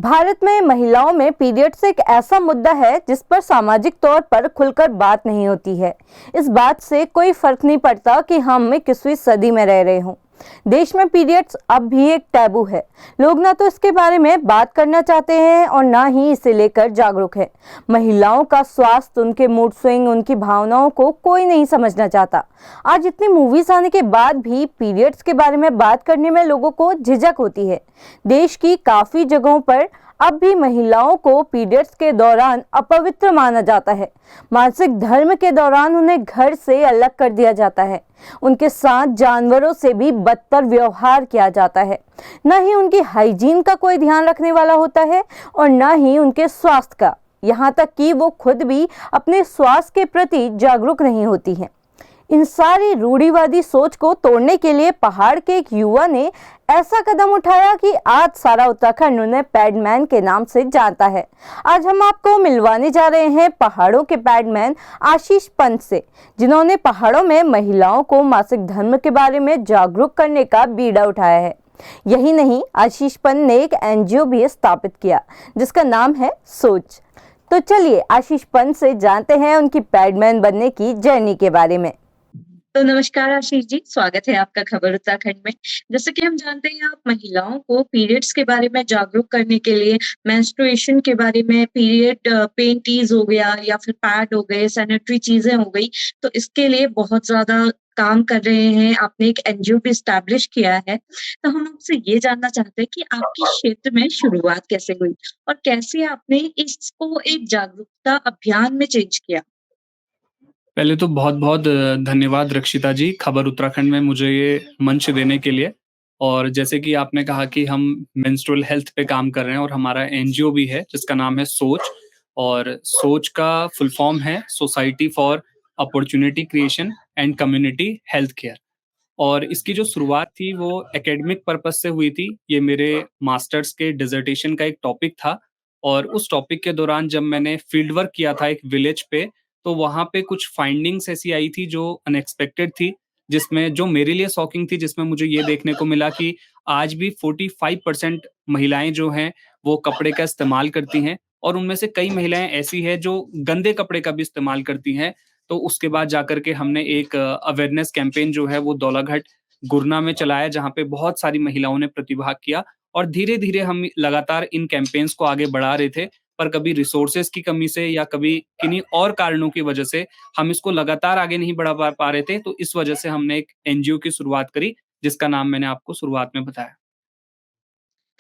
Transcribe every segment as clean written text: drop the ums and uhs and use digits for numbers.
भारत में महिलाओं में पीरियड्स एक ऐसा मुद्दा है जिस पर सामाजिक तौर पर खुलकर बात नहीं होती है। इस बात से कोई फर्क नहीं पड़ता कि हम 21वीं सदी में रह रहे हों। देश में पीरियड्स अब भी एक टैबू है। लोग ना तो इसके बारे में बात करना चाहते हैं और ना ही इसे लेकर जागरूक है। महिलाओं का स्वास्थ्य, उनके मूड स्विंग, उनकी भावनाओं को कोई नहीं समझना चाहता। आज इतनी मूवीज आने के बाद भी पीरियड्स के बारे में बात करने में लोगों को झिझक होती है। देश की काफी जगहों पर अब भी महिलाओं को पीरियड्स के दौरान अपवित्र माना जाता है। मासिक धर्म के दौरान उन्हें घर से अलग कर दिया जाता है। उनके साथ जानवरों से भी बदतर व्यवहार किया जाता है। न ही उनकी हाइजीन का कोई ध्यान रखने वाला होता है और न ही उनके स्वास्थ्य का। यहाँ तक कि वो खुद भी अपने स्वास्थ्य के प्रति जागरूक नहीं होती हैं। इन सारी रूढ़िवादी सोच को तोड़ने के लिए पहाड़ के एक युवा ने ऐसा कदम उठाया कि आज सारा उत्तराखंड उन्हें पैडमैन के नाम से जानता है। आज हम आपको मिलवाने जा रहे हैं पहाड़ों के पैडमैन आशीष पंत से, जिन्होंने पहाड़ों में महिलाओं को मासिक धर्म के बारे में जागरूक करने का बीड़ा उठाया है। यही नहीं, आशीष पंत ने एक एनजीओ भी स्थापित किया जिसका नाम है सोच। तो चलिए आशीष पंत से जानते हैं उनकी पैडमैन बनने की जर्नी के बारे में। तो नमस्कार आशीष जी, स्वागत है आपका खबर उत्तराखंड में। जैसे कि हम जानते हैं, आप महिलाओं को पीरियड्स के बारे में जागरूक करने के लिए, मेंस्ट्रुएशन के बारे में, पीरियड पेंटीज हो गया या फिर पैड हो गए, सैनिटरी चीजें हो गई, तो इसके लिए बहुत ज्यादा काम कर रहे हैं। आपने एक एनजीओ भी स्टैब्लिश किया है। तो हम आपसे ये जानना चाहते हैं कि आपके क्षेत्र में शुरुआत कैसे हुई और कैसे आपने इसको एक जागरूकता अभियान में चेंज किया। पहले तो बहुत-बहुत धन्यवाद रक्षिता जी, खबर उत्तराखंड में मुझे ये मंच देने के लिए। और जैसे कि आपने कहा कि हम मेंस्ट्रुअल हेल्थ पे काम कर रहे हैं और हमारा एनजीओ भी है जिसका नाम है सोच। और सोच का फुल फॉर्म है society for opportunity creation and community health care. और इसकी जो शुरुआत थी वो एकेडमिक पर्पस से हुई थी। ये मेरे मास्टर्स के डिसर्टेशन का एक टॉपिक था और उस टॉपिक के दौरान जब मैंने फील्ड वर्क किया था एक विलेज पे, तो वहाँ पे कुछ फाइंडिंग्स ऐसी आई थी जो अनएक्सपेक्टेड थी, जिसमें जो मेरे लिए शॉकिंग थी, जिसमें मुझे ये देखने को मिला कि आज भी 45% महिलाएं जो हैं वो कपड़े का इस्तेमाल करती हैं और उनमें से कई महिलाएं ऐसी हैं जो गंदे कपड़े का भी इस्तेमाल करती हैं। तो उसके बाद जाकर के हमने एक अवेयरनेस कैंपेन जो है वो दौलाघाट, गुरना में चलाया, जहाँ पे बहुत सारी महिलाओं ने प्रतिभाग किया और धीरे-धीरे हम लगातार इन कैंपेन्स को आगे बढ़ा रहे थे। पर कभी रिसोर्सेज की कमी से या कभी किन्हीं और कारणों की वजह से हम इसको लगातार आगे नहीं बढ़ा पा रहे थे। तो इस वजह से हमने एक एनजीओ की शुरुआत करी, जिसका नाम मैंने आपको शुरुआत में बताया।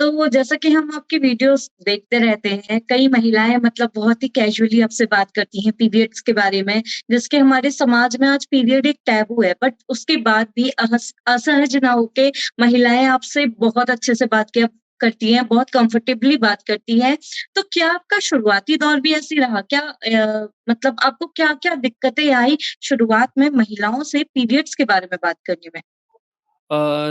तो जैसा कि हम आपकी वीडियोस देखते रहते हैं, कई महिलाएँ मतलब बहुत ही कैजुअली आपसे बात करती हैं पीरियड्स के बारे में, जिसके हमारे समाज में आज पीरियड एक टैबू है, बट उसके बाद भी असहज ना होके महिलाएँ आपसे बहुत अच्छे से बात किया करती हैं, बहुत कंफर्टेबली बात करती हैं। तो क्या आपका शुरुआती दौर भी ऐसे ही रहा? क्या मतलब आपको क्या-क्या दिक्कतें आई शुरुआत में महिलाओं से पीरियड्स के बारे में बात करने में?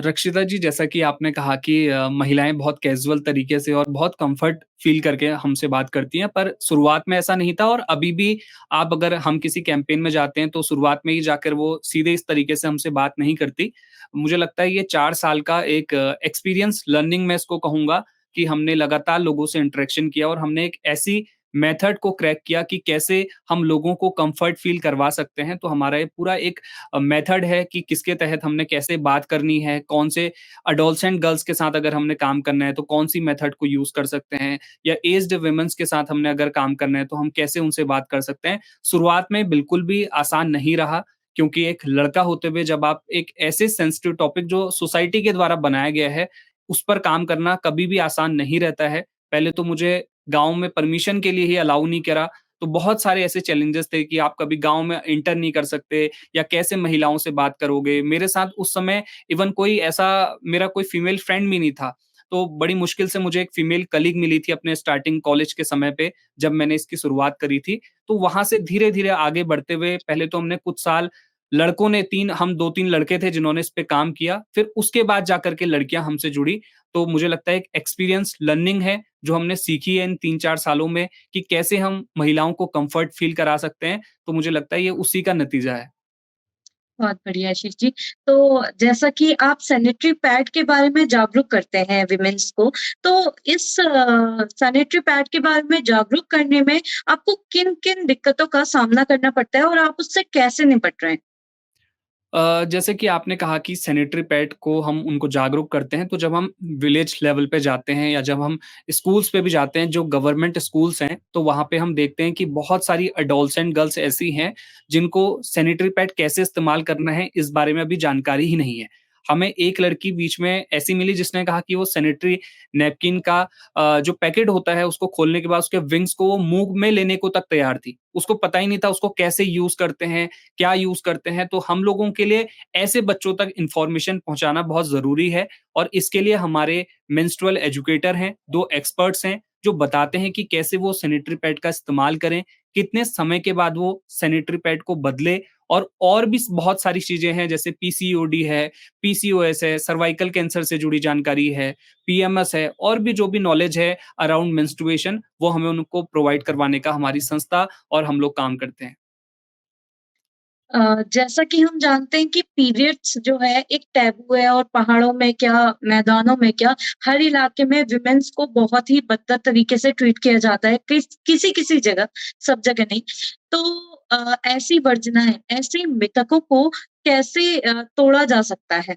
रक्षिता जी, जैसा कि आपने कहा कि महिलाएं बहुत कैजुअल तरीके से और बहुत कंफर्ट फील करके हमसे बात करती हैं, पर शुरुआत में ऐसा नहीं था और अभी भी आप अगर हम किसी कैंपेन में जाते हैं तो शुरुआत में ही जाकर वो सीधे इस तरीके से हमसे बात नहीं करती। मुझे लगता है ये 4 साल का एक एक्सपीरियंस लर्निंग मैं इसको कहूँगा कि हमने लगातार लोगों से इंटरेक्शन किया और हमने एक ऐसी मेथड को क्रैक किया कि कैसे हम लोगों को कंफर्ट फील करवा सकते हैं। तो हमारा ये पूरा एक मेथड है कि किसके तहत हमने कैसे बात करनी है, कौन से एडोलसेंट गर्ल्स के साथ अगर हमने काम करना है तो कौन-सी मेथड को यूज़ कर सकते हैं, या एज्ड वुमेन्स के साथ हमने अगर काम करना है तो हम कैसे उनसे बात कर सकते हैं। शुरुआत में बिल्कुल भी आसान नहीं रहा, क्योंकि एक लड़का होते हुए जब आप एक ऐसे सेंसिटिव टॉपिक जो सोसाइटी के द्वारा बनाया गया है, उस पर काम करना कभी भी आसान नहीं रहता है। पहले तो मुझे गाँव में परमिशन के लिए ही अलाउ नहीं करा, तो बहुत सारे ऐसे चैलेंजेस थे कि आप कभी गाँव में एंटर नहीं कर सकते या कैसे महिलाओं से बात करोगे? मेरे साथ उस समय इवन कोई ऐसा मेरा कोई फीमेल फ्रेंड भी नहीं था। तो बड़ी मुश्किल से मुझे एक फीमेल कलीग मिली थी अपने स्टार्टिंग कॉलेज के समय पे, जब मैंने इसकी शुरुआत करी थी। तो वहाँ से धीरे-धीरे आगे बढ़ते हुए पहले तो हमने कुछ साल लड़कों ने 3 हम 2-3 लड़के थे जिन्होंने इस पे काम किया, फिर उसके बाद जाकर के लड़कियाँ हमसे जुड़ी। तो मुझे लगता है एक एक्सपीरियंस लर्निंग है, जो हमने सीखी है इन 3-4 सालों में कि कैसे हम महिलाओं को कम्फर्ट फ़ील करा सकते हैं, तो मुझे लगता है ये उसी का नतीजा है। बहुत बढ़िया आशीष जी। तो जैसा कि आप सैनिटरी पैड के बारे में जागरूक करते हैं विमेन्स को, तो इस सैनिटरी पैड के बारे में जागरूक करने में आपको किन-किन दिक्कतों का सामना करना पड़ता है और आप उससे कैसे निपट रहे हैं? जैसे कि आपने कहा कि सैनिटरी पैड को हम उनको जागरूक करते हैं, तो जब हम विलेज लेवल पे जाते हैं या जब हम स्कूल्स पे भी जाते हैं, जो गवर्नमेंट स्कूल्स हैं, तो वहाँ पे हम देखते हैं कि बहुत सारी एडोलसेंट गर्ल्स ऐसी हैं, जिनको सैनिटरी पैड कैसे इस्तेमाल करना है, इस बारे में अभी जानकारी ही नहीं है। हमें एक लड़की बीच में ऐसी मिली जिसने कहा कि वो सैनिटरी नैपकिन का जो पैकेट होता है, उसको खोलने के बाद उसके विंग्स को वो मुँह में लेने को तक तैयार थी। उसको पता ही नहीं था उसको कैसे यूज़ करते हैं, क्या यूज़ करते हैं, तो हम लोगों के लिए ऐसे बच्चों तक इन्फॉर्मेशन पहुँचाना बहुत ज़रूरी है और इसके लिए हमारे मेंस्ट्रुअल एजुकेटर हैं, 2 एक्सपर्ट्स हैं, जो बताते हैं कि कैसे वो सैनिटरी पैड का इस्तेमाल करें, कितने समय के बाद वो सैनिटरी पैड को बदलें और भी स बहुत सारी चीज़ें हैं जैसे पीसीओडी है, पीसीओएस है, सर्वाइकल कैंसर से जुड़ी जानकारी है, पीएमएस है और भी जो भी नॉलेज है अराउंड मेंस्ट्रुएशन वो हमें उनको प्रोवाइड करवाने का हमारी संस्था और हम लोग काम करते हैं। जैसा कि हम जानते हैं कि पीरियड्स जो है एक टैबू है और पहाड़ों में क्या, मैदानों में क्या, हर इलाके में वुमेन्स को बहुत ही बदतर तरीके से ट्रीट किया जाता है, किसी-किसी जगह, सब जगह नहीं। तो ऐसी वर्जनाएँ, ऐसे मिथकों को कैसे तोड़ा जा सकता है?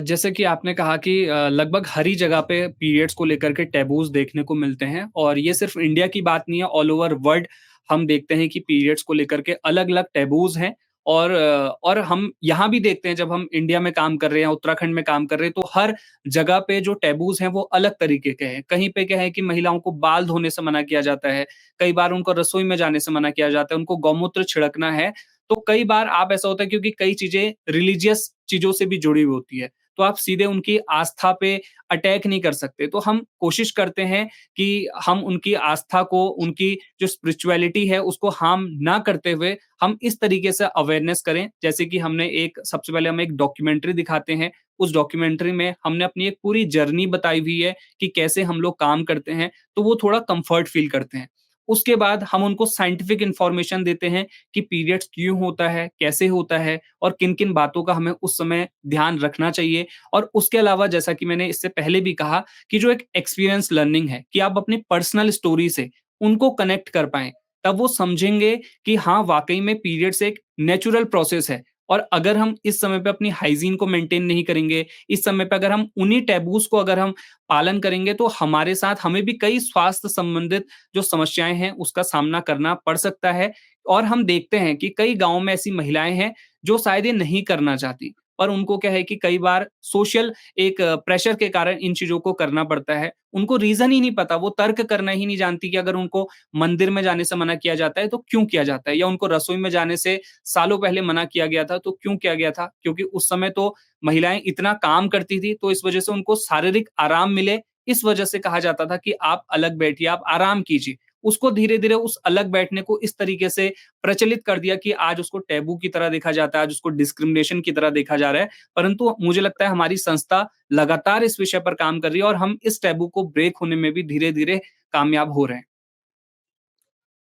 जैसे कि आपने कहा कि लगभग हर ही जगह पे पीरियड्स को लेकर के टैबूज़ देखने को मिलते हैं और ये सिर्फ़ इंडिया की बात नहीं है, ऑल ओवर वर्ल्ड हम देखते हैं कि पीरियड्स को लेकर के अलग-अलग टैबूज़ हैं और हम यहाँ भी देखते हैं जब हम इंडिया में काम कर रहे हैं, उत्तराखंड में काम कर रहे हैं, तो हर जगह पे जो टैबूज़ हैं, वो अलग तरीके के हैं। कहीं पे क्या है कि महिलाओं को बाल धोने से मना किया जाता है, कई बार उनको रसोई में जाने से मना किया जाता है, उनको गौमूत्र छिड़कना है, तो कई बार आप ऐसा होता है क्योंकि कई चीज़ें रिलीजियस चीज़ों से भी जुड़ी हुई होती है। तो आप सीधे उनकी आस्था पे अटैक नहीं कर सकते। तो हम कोशिश करते हैं कि हम उनकी आस्था को, उनकी जो स्पिरिचुअलिटी है उसको हार्म ना करते हुए हम इस तरीके से अवेयरनेस करें। जैसे कि हमने एक सबसे पहले हम एक डॉक्यूमेंट्री दिखाते हैं। उस डॉक्यूमेंट्री में हमने अपनी एक पूरी जर्नी बताई हुई है कि कैसे हम लोग काम करते हैं, तो वो थोड़ा कम्फर्ट फ़ील करते हैं। उसके बाद हम उनको साइंटिफिक इन्फॉर्मेशन देते हैं कि पीरियड्स क्यों होता है, कैसे होता है और किन-किन बातों का हमें उस समय ध्यान रखना चाहिए। और उसके अलावा जैसा कि मैंने इससे पहले भी कहा कि जो एक एक्सपीरियंस लर्निंग है कि आप अपनी पर्सनल स्टोरी से उनको कनेक्ट कर पाएँ, तब वो समझेंगे कि हाँ, वाक़ई में पीरियड्स एक नेचुरल प्रोसेस है और अगर हम इस समय पे अपनी हाइजीन को मेंटेन नहीं करेंगे, इस समय पे अगर हम उन्हीं टैबूज़ को अगर हम पालन करेंगे, तो हमारे साथ हमें भी कई स्वास्थ्य संबंधित जो समस्याएँ हैं, उसका सामना करना पड़ सकता है। और हम देखते हैं कि कई गाँव में ऐसी महिलाएँ हैं, जो शायद ये नहीं करना चाहती, पर उनको क्या है कि कई बार सोशल एक प्रेशर के कारण इन चीज़ों को करना पड़ता है। उनको रीज़न ही नहीं पता, वो तर्क करना ही नहीं जानती कि अगर उनको मंदिर में जाने से मना किया जाता है, तो क्यों किया जाता है? या उनको रसोई में जाने से सालों पहले मना किया गया था, तो क्यों किया गया था? क्योंकि उस समय तो महिलाएँ इतना काम करती थी, तो इस वजह से उनको शारीरिक आराम मिले, इस वजह से कहा जाता था कि आप अलग बैठिए, आप आराम कीजिए। उसको धीरे-धीरे उस अलग बैठने को इस तरीके से प्रचलित कर दिया कि आज उसको टैबू की तरह देखा जाता है, आज उसको डिस्क्रिमिनेशन की तरह देखा जा रहा है। परंतु मुझे लगता है हमारी संस्था लगातार इस विषय पर काम कर रही है और हम इस टैबू को ब्रेक होने में भी धीरे-धीरे कामयाब हो रहे हैं।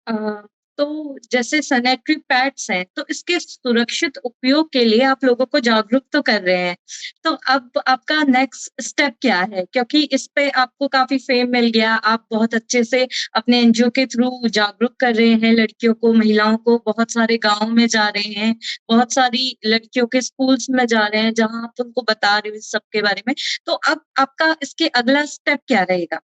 अ, तो जैसे सैनिटरी पैड्स हैं, तो इसके सुरक्षित उपयोग के लिए आप लोगों को जागरूक तो कर रहे हैं। तो अब आपका नेक्स्ट स्टेप क्या है? क्योंकि इस पे आपको काफ़ी फ़ेम मिल गया, आप बहुत अच्छे से अपने एनजीओ के थ्रू जागरूक कर रहे हैं लड़कियों को, महिलाओं को, बहुत सारे गाँव में जा रहे हैं, बहुत सारी लड़कियों के स्कूल्स में जा रहे हैं, जहाँ आप उनको बता रहे हो इस सब के बारे में। तो अब आपका इसके अगला स्टेप क्या रहेगा?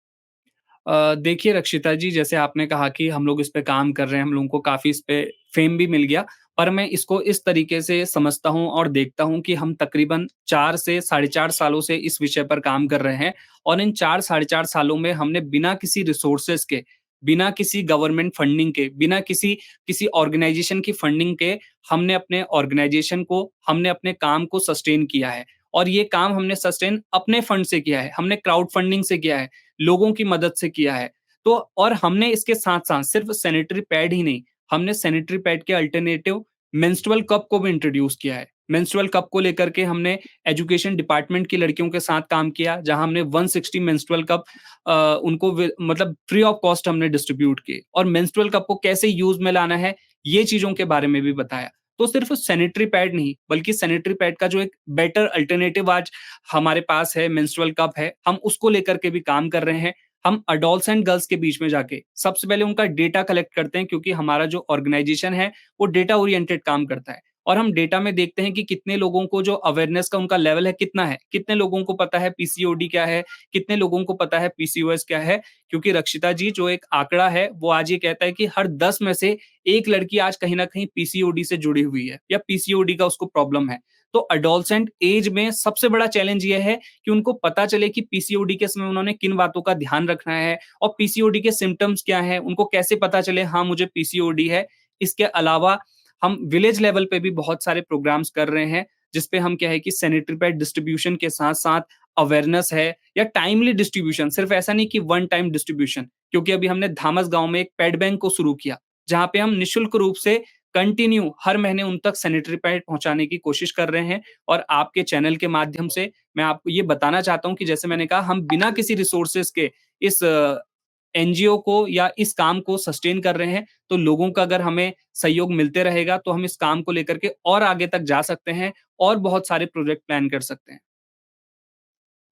देखिए रक्षिता जी, जैसे आपने कहा कि हम लोग इस पे काम कर रहे हैं, हम लोगों को काफ़ी इस पे फ़ेम भी मिल गया। पर मैं इसको इस तरीके से समझता हूँ और देखता हूँ कि हम तकरीबन 4 से साढ़े 4 सालों से इस विषय पर काम कर रहे हैं और इन 4 साढ़े 4 सालों में हमने बिना किसी रिसोर्सेज़ के, बिना किसी गवर्नमेंट फंडिंग के, बिना किसी किसी ऑर्गनाइज़ेशन की फंडिंग के, हमने अपने ऑर्गनाइज़ेशन को, हमने अपने काम को सस्टेन किया है। और ये काम हमने सस्टेन अपने फंड से किया है, हमने क्राउड फंडिंग से किया है। लोगों की मदद से किया है। तो और हमने इसके साथ-साथ सिर्फ़ सैनिटरी पैड ही नहीं, हमने सैनिटरी पैड के अल्टरनेटिव मेंस्ट्रुअल कप को भी इंट्रोड्यूस किया है। मेंस्ट्रुअल कप को लेकर के हमने एजुकेशन डिपार्टमेंट की लड़कियों के साथ काम किया, जहाँ हमने 160 मेंस्ट्रुअल कप उनको मतलब फ्री ऑफ कॉस्ट हमने डिस्ट्रीब्यूट किए और मेंस्ट्रुअल कप को कैसे यूज़ में लाना है, ये चीज़ों के बारे में भी बताया। तो सिर्फ सैनिटरी पैड नहीं, बल्कि सैनिटरी पैड का जो एक बेटर अल्टरनेटिव आज हमारे पास है, मेंस्ट्रुअल कप है, हम उसको लेकर के भी काम कर रहे हैं। हम अडल्ट्स एंड गर्ल्स के बीच में जाके सबसे पहले उनका डेटा कलेक्ट करते हैं, क्योंकि हमारा जो ऑर्गेनाइजेशन है, वो डेटा ओरिएंटेड काम करता है। और हम डेटा में देखते हैं कि कितने लोगों को जो अवेयरनेस का उनका लेवल है कितना है, कितने लोगों को पता है पीसीओडी क्या है, कितने लोगों को पता है पीसीओएस क्या है। क्योंकि रक्षिता जी, जो एक आंकड़ा है वो आज ये कहता है कि हर 10 में से 1 लड़की आज कहीं न कहीं पीसीओडी से जुड़ी हुई है या पीसीओडी का उसको प्रॉब्लम है। तो एडोलसेंट एज में सबसे बड़ा चैलेंज ये है कि उनको पता चले कि पीसीओडी के समय उन्होंने किन बातों का ध्यान रखना है और पीसीओडी के सिम्पटम्स क्या हैं, उनको कैसे पता चले हाँ, मुझे पीसीओडी है। इसके अलावा हम विलेज लेवल पे भी बहुत सारे प्रोग्राम्स कर रहे हैं, जिसपे हम क्या है कि सैनिटरी पैड डिस्ट्रीब्यूशन के साथ-साथ अवेयरनेस है या टाइमली डिस्ट्रीब्यूशन, सिर्फ ऐसा नहीं कि वन टाइम डिस्ट्रीब्यूशन। क्योंकि अभी हमने धामस गाँव में एक पैड बैंक को शुरू किया, जहाँ पे हम निःशुल्क रूप से कंटिन्यू हर महीने उन तक सैनिटरी पैड पहुँचाने की कोशिश कर रहे हैं। और आपके चैनल के माध्यम से मैं आपको ये बताना चाहता हूँ कि जैसे मैंने कहा, हम बिना किसी रिसोर्सेज़ के इस एनजीओ को या इस काम को सस्टेन कर रहे हैं। तो लोगों का अगर हमें सहयोग मिलते रहेगा, तो हम इस काम को लेकर के और आगे तक जा सकते हैं और बहुत सारे प्रोजेक्ट प्लान कर सकते हैं।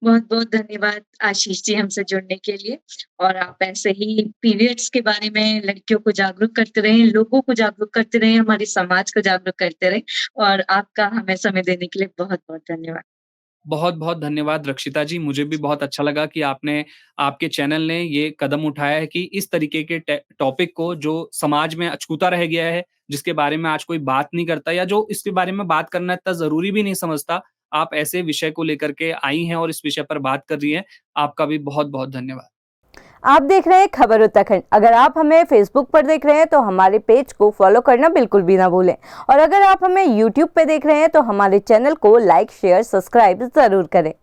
बहुत-बहुत धन्यवाद आशीष जी हमसे जुड़ने के लिए और आप ऐसे ही पीरियड्स के बारे में लड़कियों को जागरूक करते रहें, लोगों को जागरूक करते रहें, हमारे समाज को जागरूक करते रहें और आपका हमें समय देने के लिए बहुत-बहुत धन्यवाद। बहुत-बहुत धन्यवाद रक्षिता जी। मुझे भी बहुत अच्छा लगा कि आपके चैनल ने ये कदम उठाया है कि इस तरीके के टॉपिक को, जो समाज में अछूता रह गया है, जिसके बारे में आज कोई बात नहीं करता या जो इसके बारे में बात करना इतना ज़रूरी भी नहीं समझता, आप ऐसे विषय को लेकर के आई हैं और इस विषय पर बात कर रही हैं। आपका भी बहुत-बहुत धन्यवाद। आप देख रहे हैं खबर उत्तराखंड। अगर आप हमें फेसबुक पर देख रहे हैं तो हमारे पेज को फॉलो करना बिल्कुल भी ना भूलें, और अगर आप हमें यूट्यूब पे देख रहे हैं तो हमारे चैनल को लाइक, शेयर, सब्सक्राइब जरूर करें।